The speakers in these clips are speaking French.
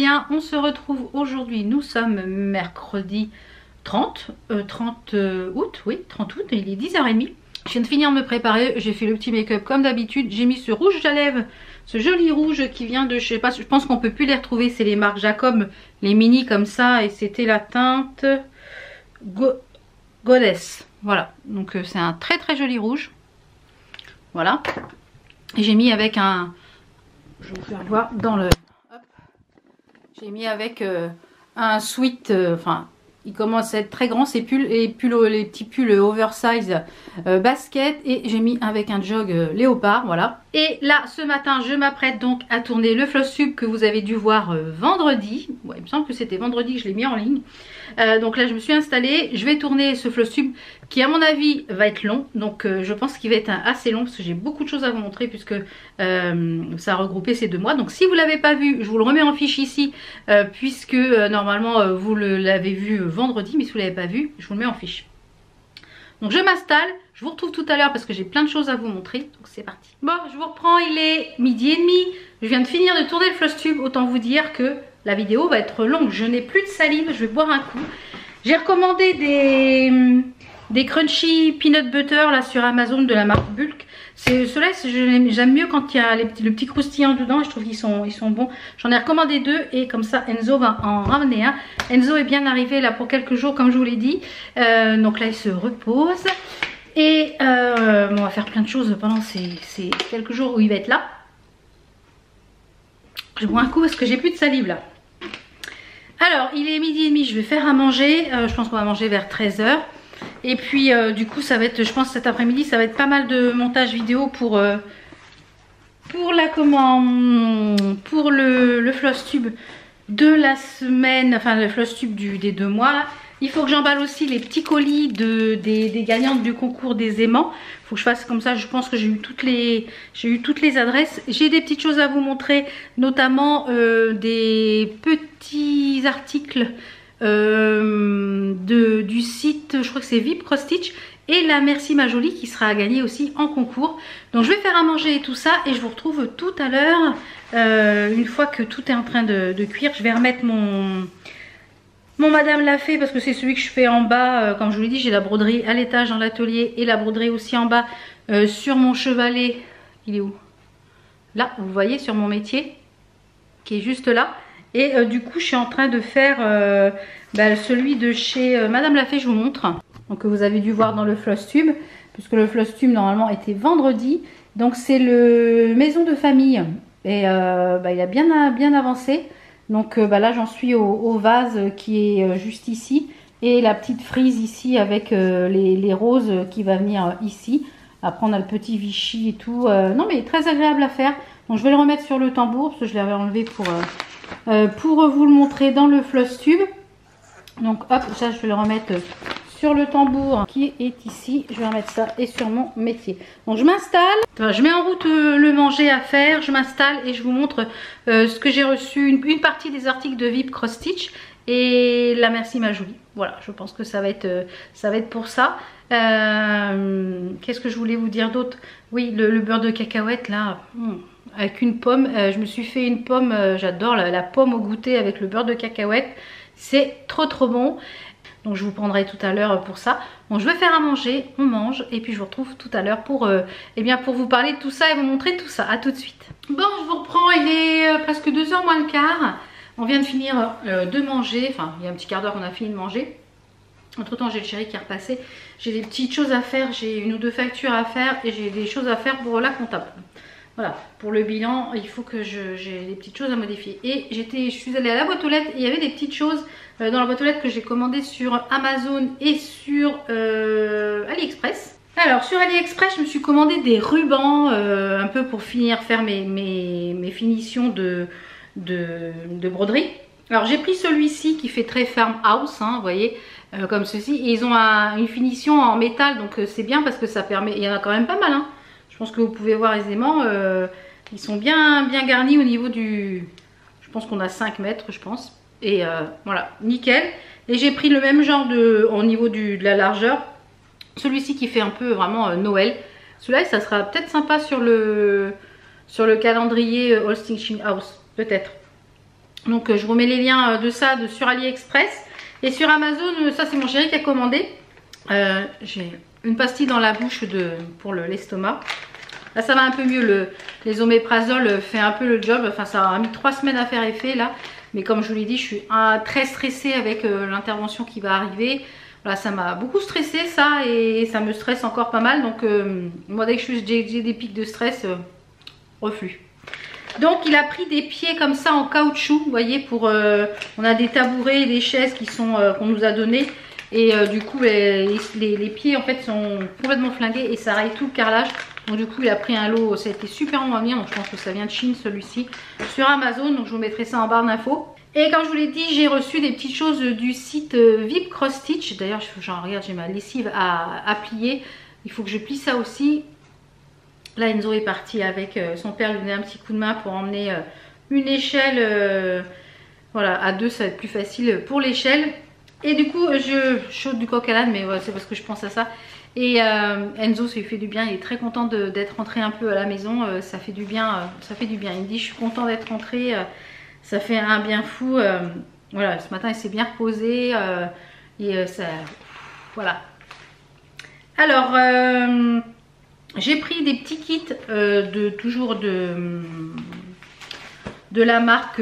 bien, on se retrouve aujourd'hui, nous sommes mercredi 30 août, oui 30 août, il est 10h30. Je viens de finir de me préparer, j'ai fait le petit make-up comme d'habitude, j'ai mis ce rouge à lèvres, ce joli rouge qui vient de, je sais pas, je pense qu'on peut plus les retrouver, c'est les marques Jacob, les mini comme ça, et c'était la teinte Goddess, voilà, donc c'est un très très joli rouge, voilà, et j'ai mis avec un, je vais vous faire voir dans le, j'ai mis avec un sweat, enfin il commence à être très grand, ces pulls, et les petits pulls oversize basket, et j'ai mis avec un jog léopard, voilà. Et là ce matin je m'apprête donc à tourner le floss tube que vous avez dû voir vendredi, ouais, il me semble que c'était vendredi que je l'ai mis en ligne. Donc là je me suis installée, je vais tourner ce floss tube qui à mon avis va être long, donc je pense qu'il va être assez long parce que j'ai beaucoup de choses à vous montrer puisque ça a regroupé ces 2 mois. Donc si vous ne l'avez pas vu, je vous le remets en fiche ici puisque normalement vous l'avez vu vendredi, mais si vous ne l'avez pas vu, je vous le mets en fiche. Donc je m'installe, je vous retrouve tout à l'heure parce que j'ai plein de choses à vous montrer, donc c'est parti. Bon, je vous reprends, il est 12h30, je viens de finir de tourner le floss tube, autant vous dire que la vidéo va être longue, je n'ai plus de salive, je vais boire un coup. J'ai recommandé des crunchy peanut butter là sur Amazon de la marque Bulk. Ceux-là, j'aime mieux quand il y a le petit croustillant dedans, je trouve qu'ils sont bons. J'en ai recommandé 2 et comme ça Enzo va en ramener un. Enzo est bien arrivé là pour quelques jours comme je vous l'ai dit. Donc là il se repose. Et on va faire plein de choses pendant ces quelques jours où il va être là. Je bois un coup parce que j'ai plus de salive là. Alors il est 12h30, je vais faire à manger. Je pense qu'on va manger vers 13h. Et puis du coup ça va être, je pense cet après-midi ça va être pas mal de montage vidéo pour le floss tube de la semaine, enfin le floss tube des 2 mois. Il faut que j'emballe aussi les petits colis des gagnantes du concours des aimants. Il faut que je fasse comme ça, je pense que j'ai eu toutes les adresses. J'ai des petites choses à vous montrer, notamment des petits articles du site, je crois que c'est VIP Cross Stitch, et la Merci ma jolie qui sera à gagner aussi en concours. Donc je vais faire à manger et tout ça et je vous retrouve tout à l'heure une fois que tout est en train de cuire. Je vais remettre mon Madame l'a fait parce que c'est celui que je fais en bas, comme je vous l'ai dit, j'ai la broderie à l'étage dans l'atelier et la broderie aussi en bas sur mon chevalet. Il est où? Là, vous voyez, sur mon métier qui est juste là. Et du coup je suis en train de faire celui de chez Madame Lafay, je vous montre. Donc que vous avez dû voir dans le floss tube, puisque le floss tube normalement était vendredi. Donc c'est le maison de famille. Et il a bien avancé. Donc là j'en suis au vase qui est juste ici. Et la petite frise ici avec les roses qui va venir ici. Après on a le petit Vichy et tout. Non mais très agréable à faire. Donc je vais le remettre sur le tambour parce que je l'avais enlevé pour vous le montrer dans le floss tube. Donc hop, ça je vais le remettre sur le tambour qui est ici. Je vais remettre ça et sur mon métier. Donc je m'installe, je mets en route le manger à faire, je m'installe et je vous montre ce que j'ai reçu, une partie des articles de VIP Cross Stitch et la Merci ma jolie. Voilà, je pense que ça va être pour ça. Qu'est-ce que je voulais vous dire d'autre? Oui, le beurre de cacahuète là. Avec une pomme, je me suis fait une pomme, j'adore la pomme au goûter avec le beurre de cacahuète, c'est trop bon. Donc je vous prendrai tout à l'heure pour ça. Bon, je vais faire à manger, on mange et puis je vous retrouve tout à l'heure pour vous parler de tout ça et vous montrer tout ça. À tout de suite. Bon, je vous reprends, il est presque 2h moins le quart. On vient de finir de manger, enfin il y a un petit quart d'heure qu'on a fini de manger. Entre temps j'ai le chéri qui est repassé, j'ai des petites choses à faire, j'ai 1 ou 2 factures à faire et j'ai des choses à faire pour la comptable. Voilà, pour le bilan, il faut que j'ai des petites choses à modifier. Et je suis allée à la boîte aux lettres et il y avait des petites choses dans la boîte aux lettres que j'ai commandées sur Amazon et sur AliExpress. Alors sur AliExpress, je me suis commandé des rubans un peu pour faire mes finitions de broderie. Alors j'ai pris celui-ci qui fait très farmhouse, hein, vous voyez, comme ceci. Et ils ont une finition en métal, donc c'est bien parce que ça permet, il y en a quand même pas mal, hein. Je pense que vous pouvez voir aisément, ils sont bien garnis au niveau du... Je pense qu'on a 5 mètres, je pense. Et voilà, nickel. Et j'ai pris le même genre au niveau de la largeur. Celui-ci qui fait un peu vraiment Noël. Celui-là, ça sera peut-être sympa sur le calendrier All Stitching House, peut-être. Donc je vous mets les liens de ça sur AliExpress. Et sur Amazon, ça c'est mon chéri qui a commandé. J'ai une pastille dans la bouche pour l'estomac. Là ça va un peu mieux, les oméprazole fait un peu le job. Enfin ça a mis 3 semaines à faire effet là. Mais comme je vous l'ai dit, je suis très stressée avec l'intervention qui va arriver. Voilà, ça m'a beaucoup stressée ça, et ça me stresse encore pas mal. Donc moi dès que j'ai des pics de stress, reflux. Donc il a pris des pieds comme ça en caoutchouc, vous voyez, pour on a des tabourets et des chaises qui sont qu'on nous a donné, et du coup les pieds en fait sont complètement flingués et ça raye tout le carrelage. Donc du coup il a pris un lot, ça a été super bien, donc je pense que ça vient de Chine celui-ci, sur Amazon. Donc je vous mettrai ça en barre d'infos. Et comme je vous l'ai dit, j'ai reçu des petites choses du site VIP Cross Stitch. D'ailleurs regarde, j'ai ma lessive à plier, il faut que je plie ça aussi. Là Enzo est parti avec son père, lui donner un petit coup de main pour emmener une échelle. Voilà, à deux ça va être plus facile pour l'échelle. Et du coup je chaude du coq à l'âne, mais voilà, c'est parce que je pense à ça. Et Enzo, ça lui fait du bien, il est très content d'être rentré un peu à la maison. Ça fait du bien, ça fait du bien. Il me dit je suis content d'être rentré, ça fait un bien fou. Voilà, ce matin il s'est bien reposé et ça, voilà. Alors j'ai pris des petits kits toujours de la marque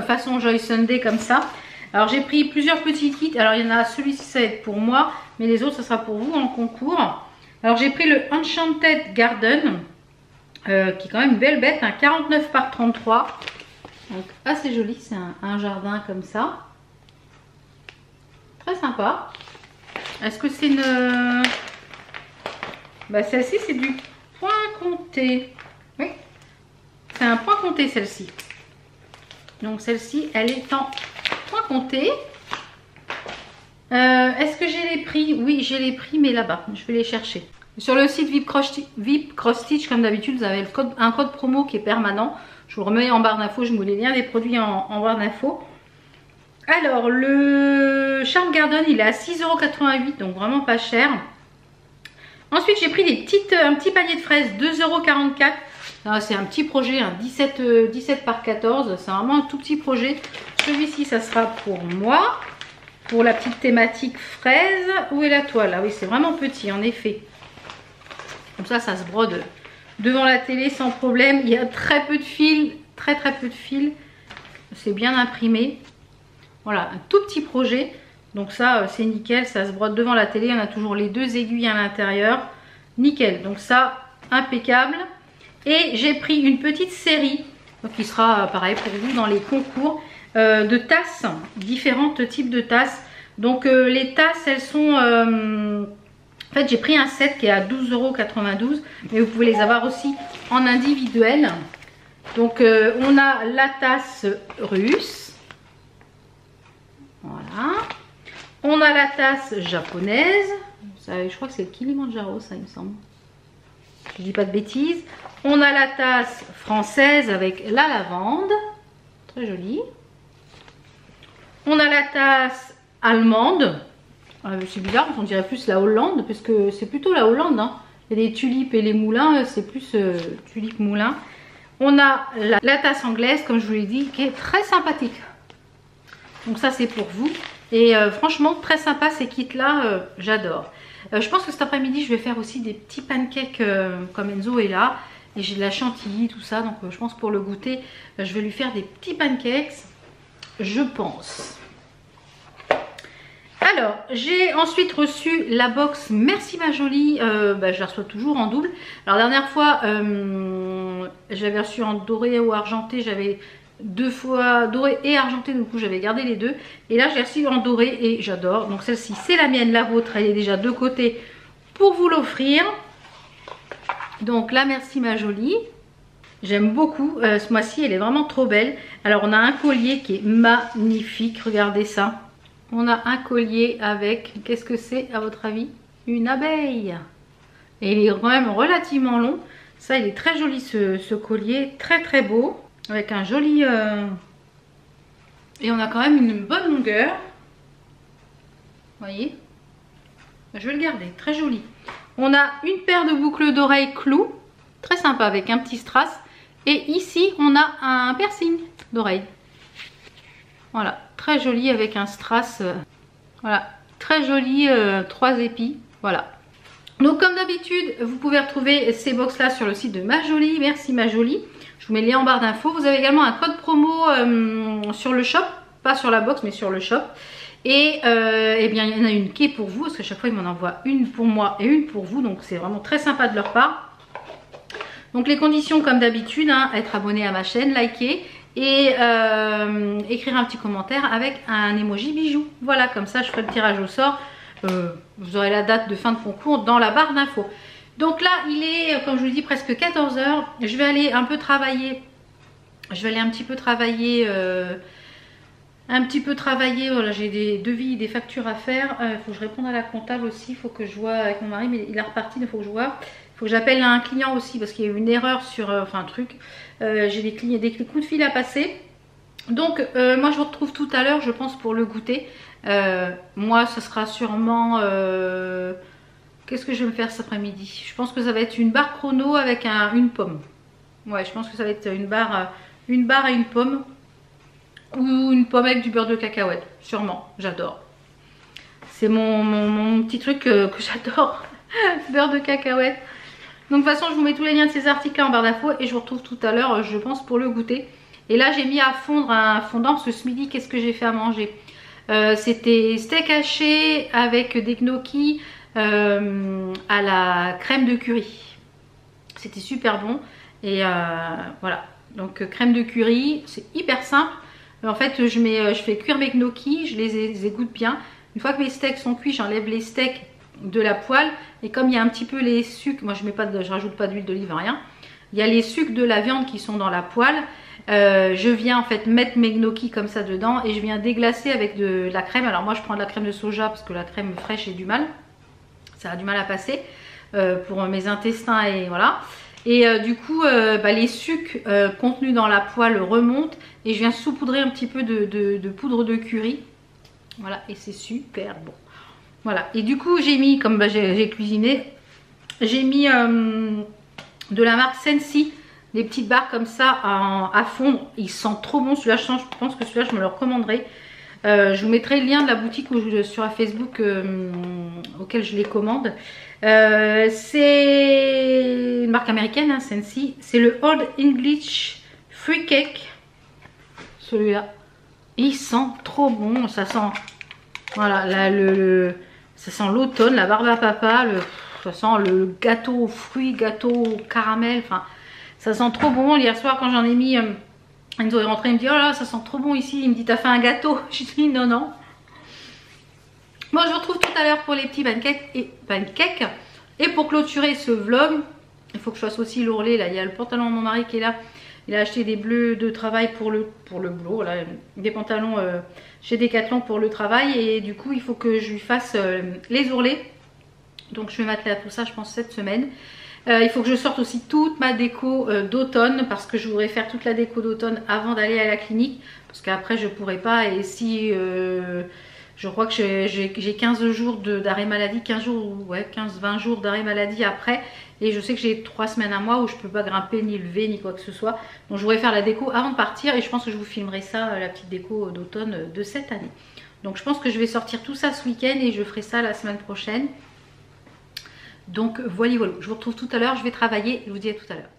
façon Joy Sunday comme ça. Alors j'ai pris plusieurs petits kits. Alors il y en a, celui-ci ça va être pour moi, mais les autres ça sera pour vous en concours. Alors j'ai pris le Enchanted Garden qui est quand même une belle bête, hein, 49 par 33. Donc assez joli, c'est un jardin comme ça. Très sympa. Est-ce que c'est une... Bah celle-ci c'est du point compté. Oui, c'est un point compté celle-ci. Donc celle-ci elle est en point compté. Est-ce que j'ai les prix? Oui, j'ai les prix, mais là-bas, je vais les chercher. Sur le site VIP Cross Stitch, comme d'habitude, vous avez un code promo qui est permanent. Je vous le remets en barre d'infos, je vous mets les liens des produits en barre d'infos. Alors, le Charm Garden, il est à 6,88 €, donc vraiment pas cher. Ensuite, j'ai pris un petit panier de fraises, 2,44 €. C'est un petit projet, hein, 17 par 14. C'est vraiment un tout petit projet. Celui-ci, ça sera pour moi. Pour la petite thématique fraise. Où est la toile? Ah oui, c'est vraiment petit, en effet. Comme ça, ça se brode devant la télé sans problème. Il y a très peu de fils, très peu de fils. C'est bien imprimé. Voilà, un tout petit projet. Donc ça, c'est nickel, ça se brode devant la télé. On a toujours les deux aiguilles à l'intérieur. Nickel, donc ça, impeccable. Et j'ai pris une petite série, donc qui sera pareil pour vous dans les concours, de tasses, différents types de tasses. Donc les tasses, elles sont... en fait, j'ai pris un set qui est à 12,92 €, mais vous pouvez les avoir aussi en individuel. Donc on a la tasse russe. Voilà. On a la tasse japonaise. Ça, je crois que c'est le Kilimanjaro, ça il me semble. Je dis pas de bêtises. On a la tasse française avec la lavande. Très jolie. On a la tasse allemande. C'est bizarre, on dirait plus la Hollande, parce que c'est plutôt la Hollande. Hein. Il y a les tulipes et les moulins, c'est plus tulipes moulins. On a la tasse anglaise, comme je vous l'ai dit, qui est très sympathique. Donc ça c'est pour vous. Et franchement très sympa ces kits là, j'adore. Je pense que cet après-midi je vais faire aussi des petits pancakes comme Enzo est là. Et j'ai de la chantilly, tout ça. Donc je pense pour le goûter, je vais lui faire des petits pancakes. Je pense. Alors j'ai ensuite reçu la box Merci ma jolie. Je la reçois toujours en double. Alors la dernière fois je l'avais reçue en doré ou argenté. J'avais 2 fois doré et argenté, du coup j'avais gardé les deux. Et là j'ai reçu en doré et j'adore. Donc celle-ci c'est la mienne, la vôtre elle est déjà de côté pour vous l'offrir. Donc là Merci ma jolie. J'aime beaucoup, ce mois-ci elle est vraiment trop belle. Alors on a un collier qui est magnifique, regardez ça. On a un collier avec, qu'est-ce que c'est à votre avis? Une abeille. Et il est quand même relativement long. Ça il est très joli ce collier, très beau. Avec un joli... Et on a quand même une bonne longueur. Vous voyez? Je vais le garder, très joli. On a une paire de boucles d'oreilles clous. Très sympa avec un petit strass. Et ici, on a un piercing d'oreille. Voilà, très joli avec un strass. Voilà, très joli, 3 épis. Voilà. Donc comme d'habitude, vous pouvez retrouver ces box là sur le site de Majoli. Merci Majoli. Je vous mets le lien en barre d'infos. Vous avez également un code promo sur le shop. Pas sur la box, mais sur le shop. Et eh bien, il y en a une qui est pour vous. Parce qu'à chaque fois, ils m'en envoient une pour moi et une pour vous. Donc c'est vraiment très sympa de leur part. Donc les conditions comme d'habitude, hein, être abonné à ma chaîne, liker et écrire un petit commentaire avec un emoji bijou. Voilà, comme ça je ferai le tirage au sort. Vous aurez la date de fin de concours dans la barre d'infos. Donc là il est, comme je vous dis, presque 14 h. Je vais aller un peu travailler. Je vais aller un petit peu travailler. Voilà, j'ai des devis, des factures à faire. Il faut que je réponde à la comptable aussi. Il faut que je vois avec mon mari, mais il est reparti, il faut que je vois. Il faut que j'appelle un client aussi parce qu'il y a eu une erreur sur enfin un truc. J'ai des coups de fil à passer. Donc moi je vous retrouve tout à l'heure, je pense, pour le goûter. Moi ce sera sûrement qu'est-ce que je vais me faire cet après-midi? Je pense que ça va être une barre chrono avec une pomme. Ouais, je pense que ça va être une barre et une pomme. Ou une pomme avec du beurre de cacahuète. Sûrement, j'adore. C'est mon petit truc que j'adore. Beurre de cacahuète. Donc de toute façon je vous mets tous les liens de ces articles en barre d'infos. Et je vous retrouve tout à l'heure, je pense, pour le goûter. Et là j'ai mis à fondre un fondant. Parce que ce midi, qu'est-ce que j'ai fait à manger? C'était steak haché avec des gnocchis à la crème de curry. C'était super bon. Et voilà. Donc crème de curry, c'est hyper simple. En fait je fais cuire mes gnocchis, je les égoutte bien. Une fois que mes steaks sont cuits, j'enlève les steaks de la poêle. Et comme il y a un petit peu les sucres, moi je rajoute pas d'huile d'olive, rien. Il y a les sucres de la viande qui sont dans la poêle. Je viens en fait mettre mes gnocchis comme ça dedans et je viens déglacer avec de la crème. Alors moi je prends de la crème de soja parce que la crème fraîche j'ai du mal. Ça a du mal à passer pour mes intestins et voilà. Et du coup les sucres contenus dans la poêle remontent et je viens saupoudrer un petit peu de poudre de curry. Voilà, et c'est super bon. Voilà, et du coup j'ai mis, comme j'ai cuisiné, j'ai mis de la marque Sensi, des petites barres comme ça à fondre. Il sent trop bon celui-là, je pense que celui-là je me le recommanderais. Je vous mettrai le lien de la boutique sur Facebook auquel je les commande. C'est une marque américaine, hein, Sensi. C'est le Old English Free Cake. Celui-là. Il sent trop bon. Ça sent, voilà, là, ça sent l'automne, la barbe à papa. Ça sent le gâteau aux fruits, gâteau au caramel. Enfin, ça sent trop bon. Hier soir, quand j'en ai mis, Enzo est rentré, il me dit oh là, ça sent trop bon ici. Il me dit t'as fait un gâteau? Je dis non, non. Moi je vous retrouve tout à l'heure pour les petits pancakes. Et pour clôturer ce vlog, il faut que je fasse aussi l'ourlet. Là, il y a le pantalon de mon mari qui est là. Il a acheté des bleus de travail pour le boulot. Là, des pantalons chez Decathlon pour le travail. Et du coup, il faut que je lui fasse les ourlets. Donc je vais m'atteler à tout ça, je pense, cette semaine. Il faut que je sorte aussi toute ma déco d'automne. Parce que je voudrais faire toute la déco d'automne avant d'aller à la clinique. Parce qu'après, je ne pourrai pas. Et si... je crois que j'ai 15 jours d'arrêt maladie, 15-20 jours d'arrêt maladie après. Et je sais que j'ai 3 semaines à moi où je ne peux pas grimper, ni lever, ni quoi que ce soit. Donc je voudrais faire la déco avant de partir et je pense que je vous filmerai ça, la petite déco d'automne de cette année. Donc je pense que je vais sortir tout ça ce week-end et je ferai ça la semaine prochaine. Donc voilà, je vous retrouve tout à l'heure, je vais travailler, je vous dis à tout à l'heure.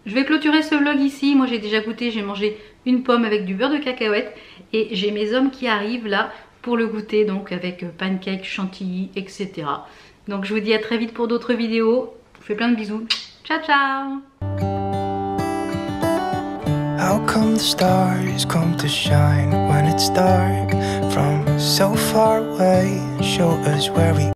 je vais clôturer ce vlog ici. Moi j'ai déjà goûté, j'ai mangé une pomme avec du beurre de cacahuète et j'ai mes hommes qui arrivent là pour le goûter, donc avec pancakes, chantilly, etc. Donc je vous dis à très vite pour d'autres vidéos. Je vous fais plein de bisous. Ciao ciao. How come the stars come to shine when it's dark from so far away? Show us where we